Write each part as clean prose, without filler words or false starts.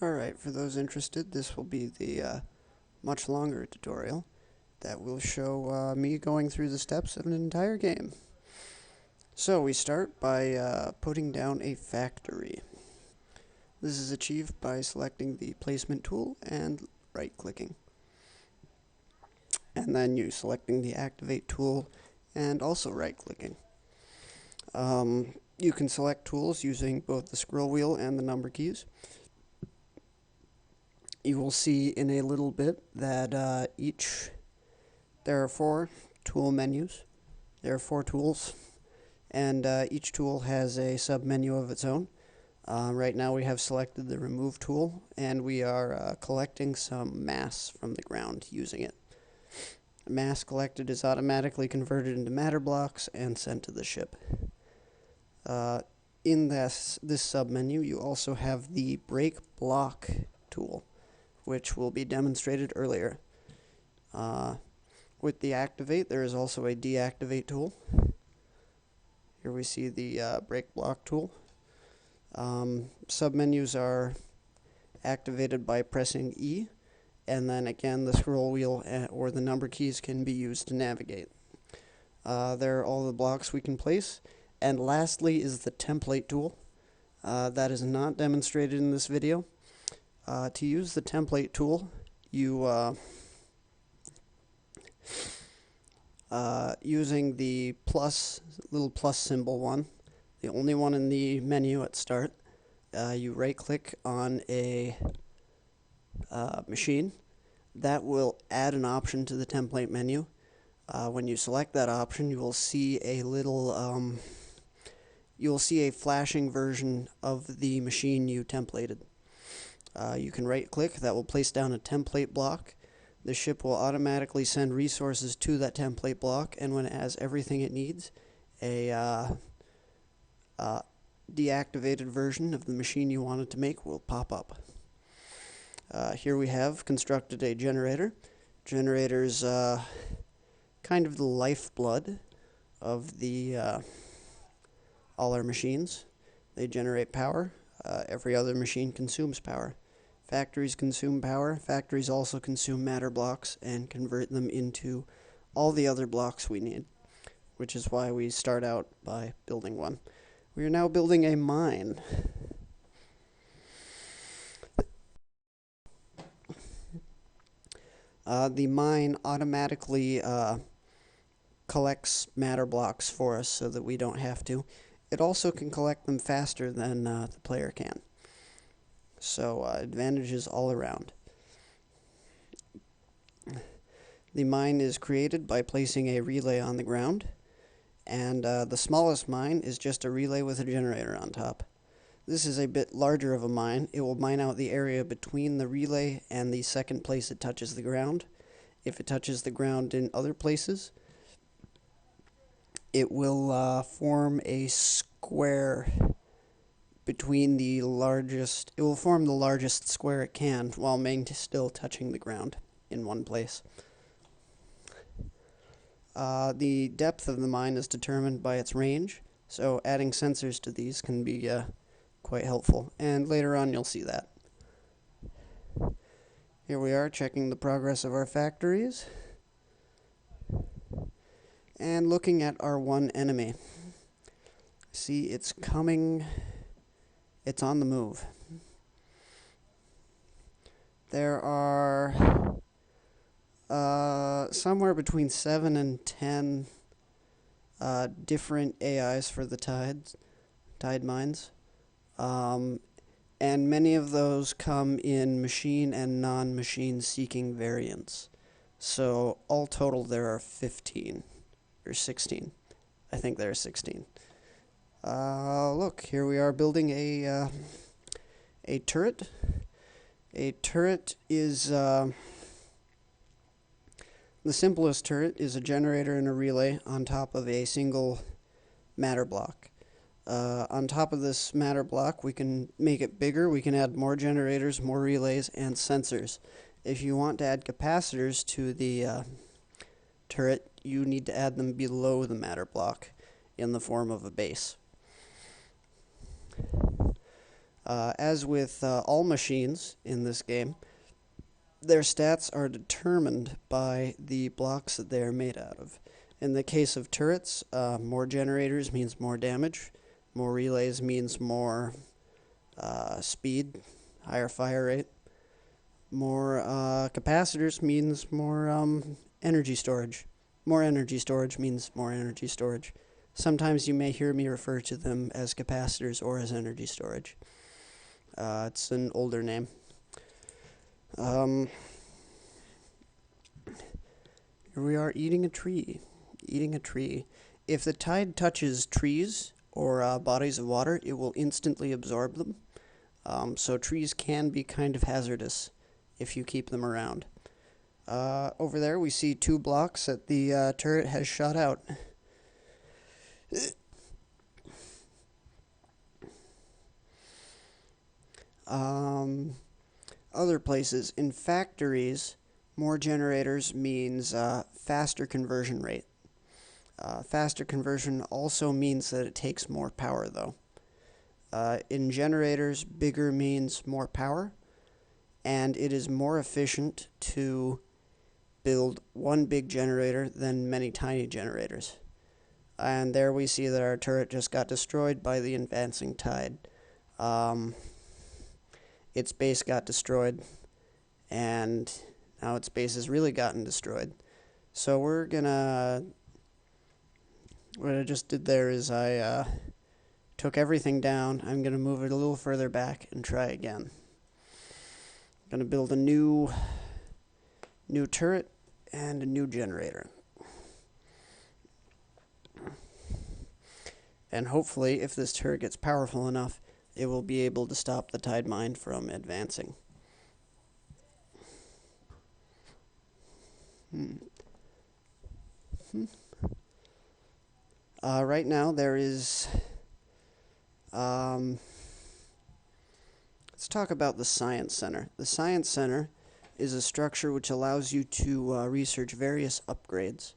Alright, for those interested, this will be the much longer tutorial that will show me going through the steps of an entire game. So we start by putting down a factory. This is achieved by selecting the placement tool and right-clicking. And then you selecting the activate tool and also right-clicking. You can select tools using both the scroll wheel and the number keys. You will see in a little bit that there are 4 tool menus. There are 4 tools, and each tool has a sub-menu of its own. Right now we have selected the remove tool, and we are collecting some mass from the ground using it. Mass collected is automatically converted into matter blocks and sent to the ship. In this sub-menu, you also have the break block tool, which will be demonstrated earlier. With the activate, there is also a deactivate tool. Here we see the break block tool. Submenus are activated by pressing E, and then again the scroll wheel or the number keys can be used to navigate. There are all the blocks we can place. And lastly is the template tool. That is not demonstrated in this video. To use the template tool, you using the little plus symbol one, the only one in the menu at start, you right-click on a machine. That will add an option to the template menu. When you select that option, you will see a little you'll see a flashing version of the machine you templated. You can right-click, that will place down a template block. The ship will automatically send resources to that template block, and when it has everything it needs, a deactivated version of the machine you wanted to make will pop up. Here we have constructed a generator. Generator's kind of the lifeblood of the all our machines. They generate power. Every other machine consumes power. Factories consume power. Factories also consume matter blocks and convert them into all the other blocks we need, which is why we start out by building one. We are now building a mine. The mine automatically collects matter blocks for us so that we don't have to. It also can collect them faster than the player can. So advantages all around. The mine is created by placing a relay on the ground, and the smallest mine is just a relay with a generator on top. This is a bit larger of a mine. It will mine out the area between the relay and the second place it touches the ground. If it touches the ground in other places, it will form a square between the largest, it will form the largest square it can while still touching the ground in one place. The depth of the mine is determined by its range, so adding sensors to these can be quite helpful, and later on you'll see that. Here we are checking the progress of our factories and looking at our one enemy. See, it's coming, it's on the move. There are somewhere between 7 and 10 different AIs for the tide mines. And many of those come in machine and non-machine seeking variants. So all total there are 15 or 16. I think there are 16. Look, here we are building a turret. A turret is the simplest turret is a generator and a relay on top of a single matter block. On top of this matter block, we can make it bigger. We can add more generators, more relays, and sensors. If you want to add capacitors to the turret, you need to add them below the matter block in the form of a base. As with all machines in this game, their stats are determined by the blocks that they are made out of. In the case of turrets, more generators means more damage, more relays means more speed, higher fire rate. More capacitors means more energy storage. More energy storage means more energy storage. Sometimes you may hear me refer to them as capacitors or as energy storage. It's an older name. Here we are eating a tree. Eating a tree. If the tide touches trees or bodies of water, it will instantly absorb them. So trees can be kind of hazardous if you keep them around. Over there we see 2 blocks that the turret has shot out. Other places. In factories, more generators means faster conversion rate. Faster conversion also means that it takes more power, though. In generators, bigger means more power, and it is more efficient to build one big generator than many tiny generators. And there we see that our turret just got destroyed by the advancing tide. Its base got destroyed, and now its base has really gotten destroyed. So what I just did there is I took everything down. I'm going to move it a little further back and try again. I'm going to build a new turret and a new generator. And hopefully, if this turret gets powerful enough, it will be able to stop the tide mine from advancing. Right now, there is... let's talk about the Science Center. The Science Center is a structure which allows you to research various upgrades.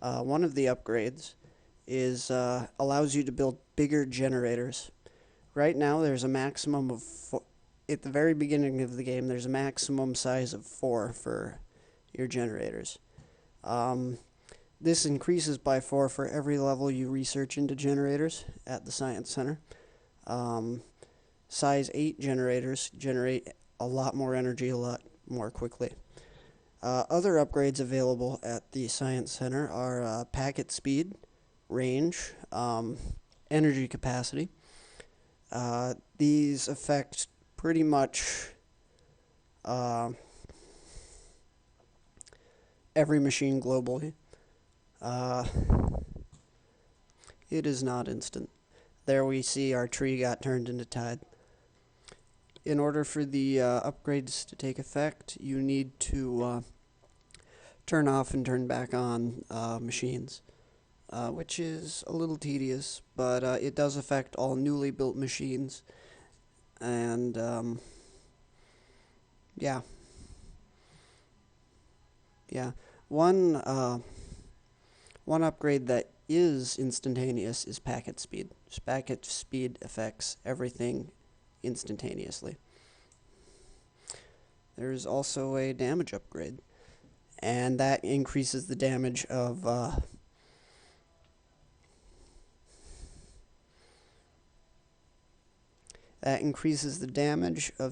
One of the upgrades is allows you to build bigger generators. Right now, there's a maximum of at the very beginning of the game, there's a maximum size of 4 for your generators. This increases by 4 for every level you research into generators at the Science Center. Size 8 generators generate a lot more energy a lot more quickly. Other upgrades available at the Science Center are packet speed, range, energy capacity. These affect pretty much every machine globally. It is not instant. There we see our tree got turned into tide. In order for the upgrades to take effect, you need to turn off and turn back on machines, which is a little tedious, but it does affect all newly built machines. And yeah. One upgrade that is instantaneous is packet speed. Packet speed affects everything instantaneously. There's also a damage upgrade, and that increases the damage of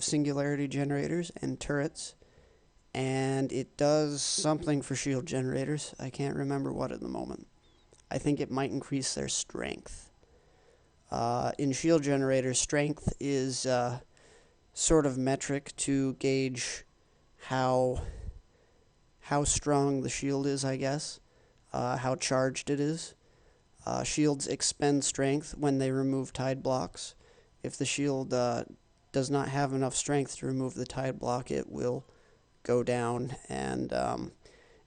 singularity generators and turrets, and it does something for shield generators. I can't remember what at the moment. I think it might increase their strength. In shield generators, strength is sort of metric to gauge how strong the shield is, I guess, how charged it is. Shields expend strength when they remove tide blocks. If the shield does not have enough strength to remove the tide block, it will go down, and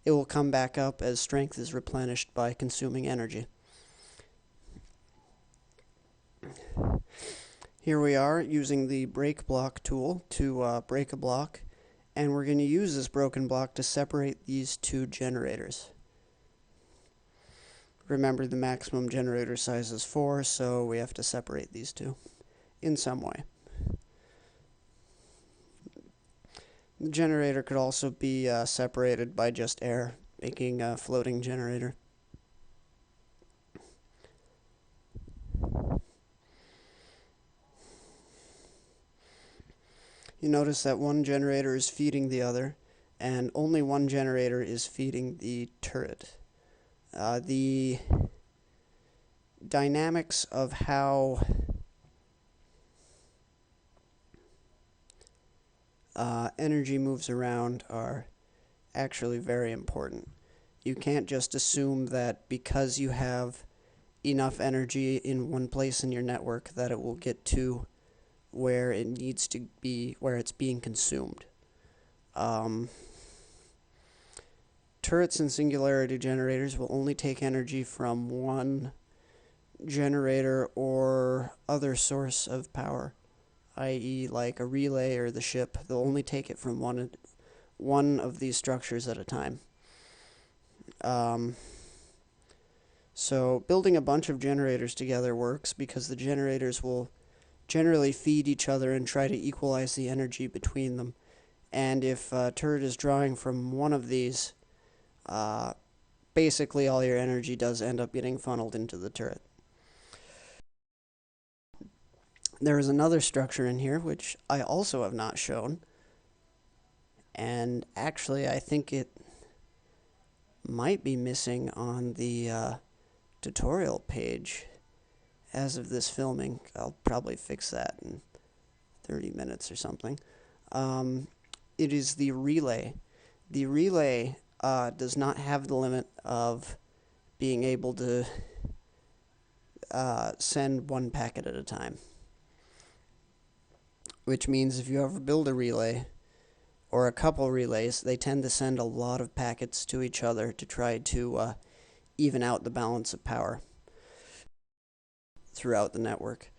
it will come back up as strength is replenished by consuming energy. Here we are using the break block tool to break a block, and we're going to use this broken block to separate these 2 generators. Remember, the maximum generator size is 4, so we have to separate these 2 in some way. The generator could also be separated by just air, making a floating generator. You notice that one generator is feeding the other, and only one generator is feeding the turret. The dynamics of how energy moves around are actually very important. You can't just assume that because you have enough energy in one place in your network that it will get to where it needs to be, where it's being consumed. Turrets and singularity generators will only take energy from one generator or other source of power, i.e. like a relay or the ship. They'll only take it from one of these structures at a time. So building a bunch of generators together works because the generators will generally feed each other and try to equalize the energy between them. And if a turret is drawing from one of these, basically all your energy does end up getting funneled into the turret. There is another structure in here which I also have not shown, and actually I think it might be missing on the tutorial page as of this filming. I'll probably fix that in 30 minutes or something. It is the relay. The relay does not have the limit of being able to send one packet at a time. Which means if you ever build a relay, or a couple relays, they tend to send a lot of packets to each other to try to even out the balance of power throughout the network.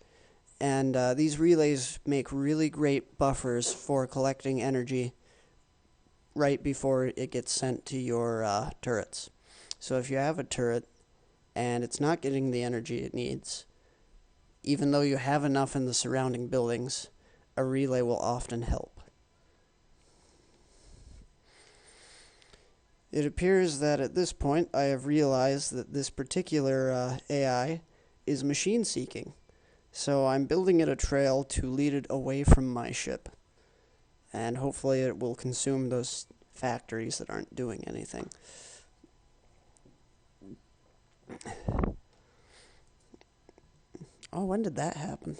And these relays make really great buffers for collecting energy right before it gets sent to your turrets. So if you have a turret and it's not getting the energy it needs, even though you have enough in the surrounding buildings, a relay will often help. It appears that at this point I have realized that this particular AI is machine seeking. So I'm building it a trail to lead it away from my ship. And hopefully it will consume those factories that aren't doing anything. Oh, when did that happen?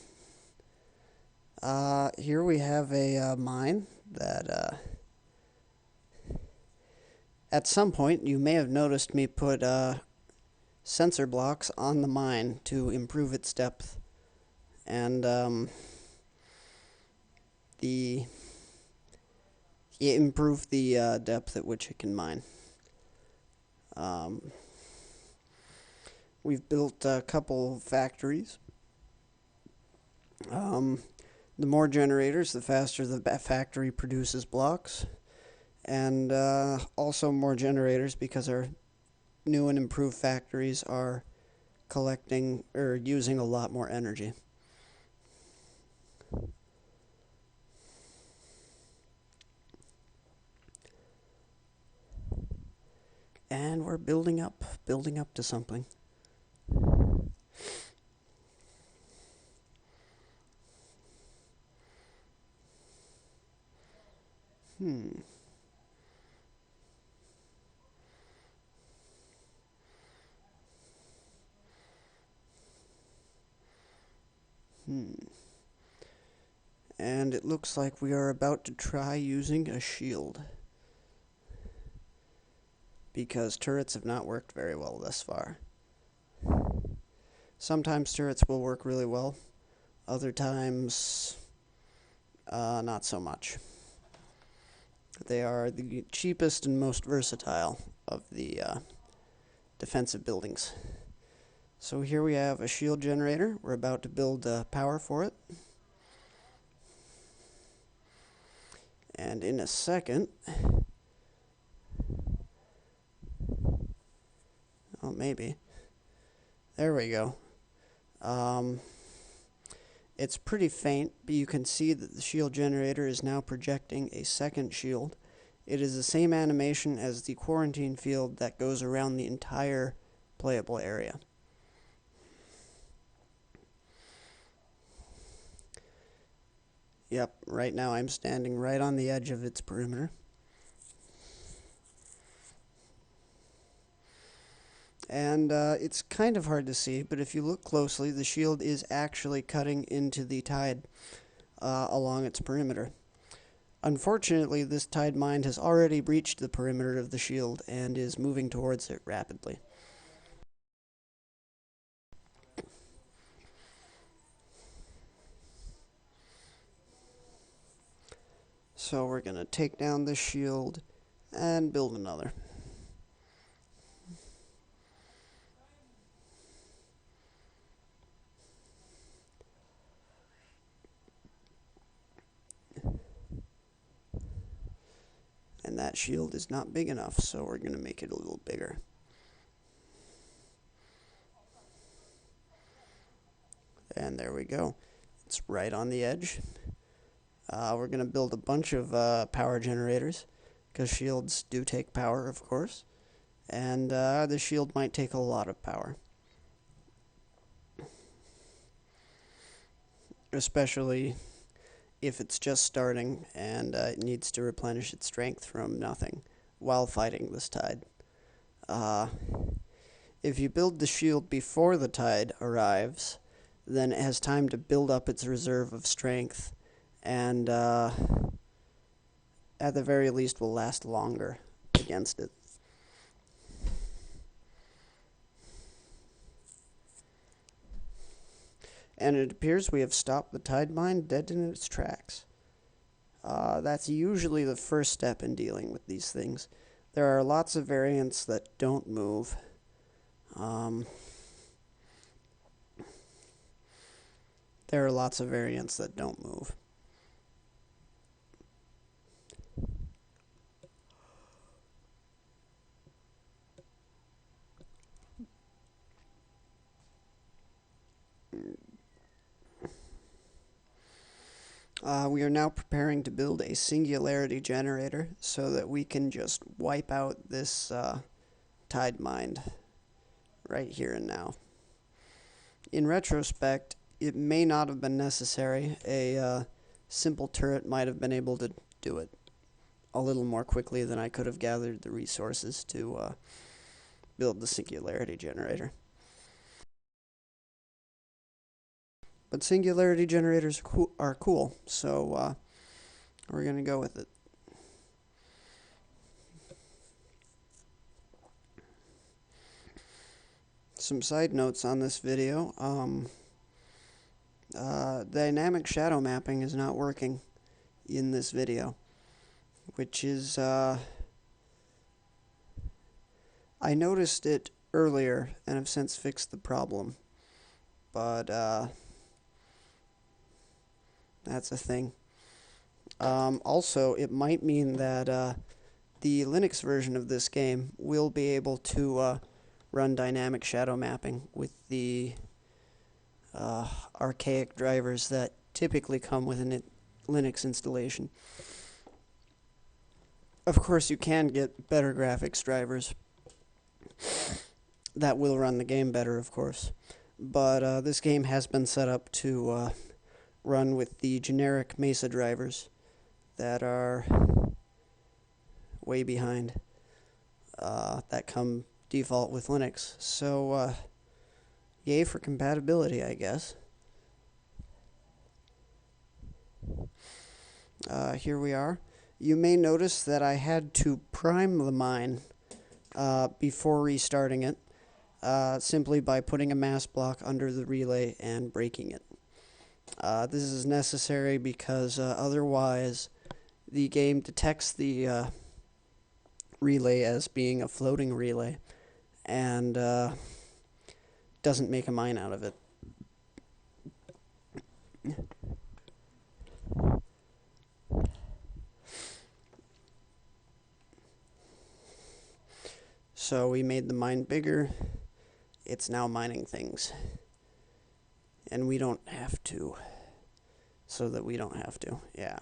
Here we have a mine that at some point you may have noticed me put sensor blocks on the mine to improve its depth. And improve the depth at which it can mine. We've built a couple factories. The more generators, the faster the factory produces blocks. And also more generators because our new and improved factories are collecting or using a lot more energy. And we're building up to something. And it looks like we are about to try using a shield, because turrets have not worked very well thus far. Sometimes turrets will work really well, other times not so much. They are the cheapest and most versatile of the defensive buildings. So here we have a shield generator. We're about to build power for it. And in a second, oh, maybe. There we go. It's pretty faint, but you can see that the shield generator is now projecting a second shield. It is the same animation as the quarantine field that goes around the entire playable area. Yep, right now I'm standing right on the edge of its perimeter. And it's kind of hard to see, but if you look closely, the shield is actually cutting into the tide along its perimeter. Unfortunately, this tide mine has already breached the perimeter of the shield and is moving towards it rapidly. So we're going to take down this shield and build another. And that shield is not big enough, so we're going to make it a little bigger. And there we go. It's right on the edge. We're going to build a bunch of power generators, because shields do take power, of course. And the shield might take a lot of power. Especially if it's just starting and it needs to replenish its strength from nothing while fighting this tide. If you build the shield before the tide arrives, then it has time to build up its reserve of strength, and at the very least will last longer against it. And it appears we have stopped the tide mine dead in its tracks. That's usually the first step in dealing with these things. There are lots of variants that don't move. There are lots of variants that don't move. We are now preparing to build a singularity generator so that we can just wipe out this tide mine right here and now. In retrospect, it may not have been necessary. A simple turret might have been able to do it a little more quickly than I could have gathered the resources to build the singularity generator. But singularity generators are cool, so we're going to go with it. Some side notes on this video. Dynamic shadow mapping is not working in this video, which is... I noticed it earlier and have since fixed the problem, but that's a thing. Also, it might mean that the Linux version of this game will be able to run dynamic shadow mapping with the archaic drivers that typically come with a Linux installation. Of course, you can get better graphics drivers that will run the game better, of course. But this game has been set up to run with the generic Mesa drivers that are way behind, that come default with Linux. So, yay for compatibility, I guess. Here we are. You may notice that I had to prime the mine before restarting it, simply by putting a mass block under the relay and breaking it. This is necessary because otherwise the game detects the relay as being a floating relay and doesn't make a mine out of it. So we made the mine bigger. It's now mining things. And we don't have to. so that we don't have to. Yeah.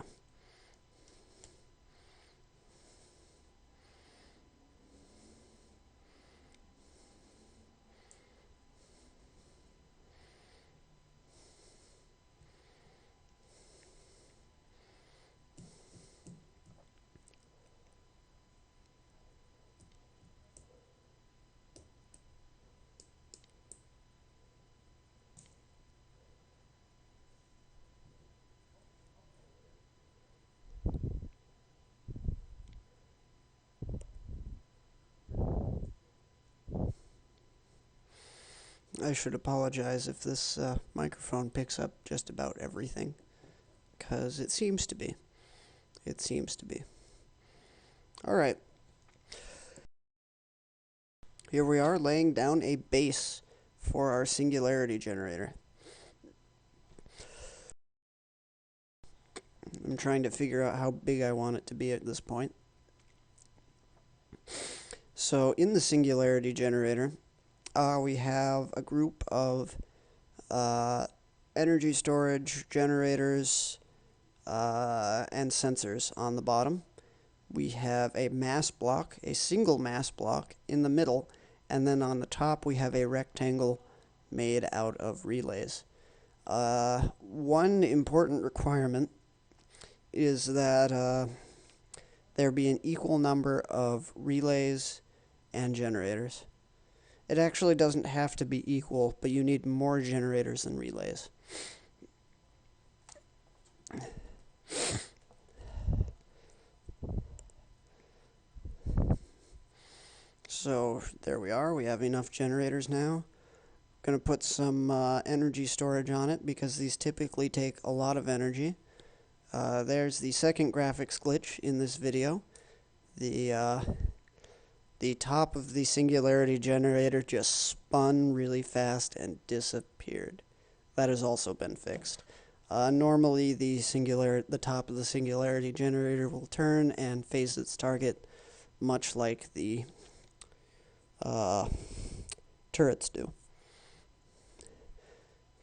I should apologize if this microphone picks up just about everything, because it seems to be. It seems to be. Alright. Here we are laying down a base for our singularity generator. I'm trying to figure out how big I want it to be at this point. So in the singularity generator, we have a group of energy storage generators and sensors on the bottom. We have a mass block, a single mass block in the middle, and then on the top we have a rectangle made out of relays. One important requirement is that there be an equal number of relays and generators. It actually doesn't have to be equal, but you need more generators than relays. So there we are. We have enough generators now. Going to put some energy storage on it because these typically take a lot of energy. There's the second graphics glitch in this video. The top of the singularity generator just spun really fast and disappeared. That has also been fixed. Normally the top of the singularity generator will turn and face its target, much like the turrets do.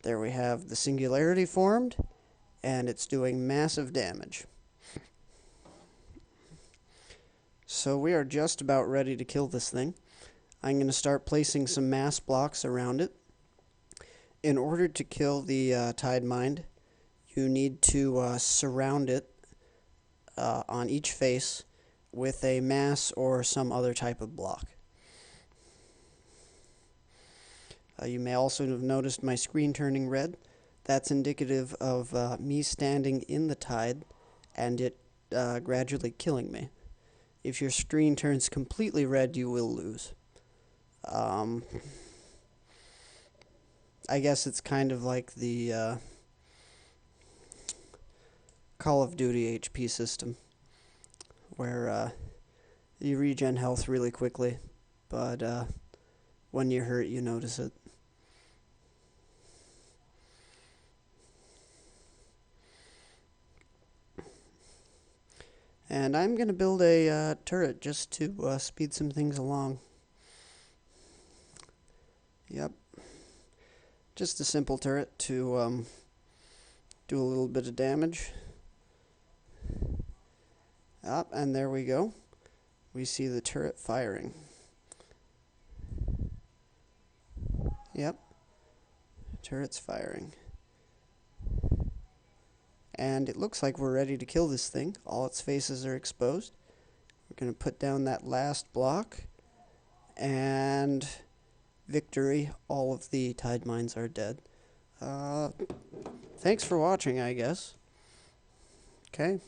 There we have the singularity formed, and it's doing massive damage. So we are just about ready to kill this thing. I'm going to start placing some mass blocks around it. In order to kill the Tide Mind, you need to surround it on each face with a mass or some other type of block. You may also have noticed my screen turning red. That's indicative of me standing in the tide and it gradually killing me. If your screen turns completely red, you will lose. I guess it's kind of like the Call of Duty HP system, where you regen health really quickly, but when you're hurt, you notice it. And I'm going to build a turret just to speed some things along. Yep. Just a simple turret to do a little bit of damage. Up, and there we go. We see the turret firing. Yep. Turret's firing. And it looks like we're ready to kill this thing. All its faces are exposed. We're going to put down that last block. And victory. All of the Tide Mines are dead. Thanks for watching, I guess. Okay.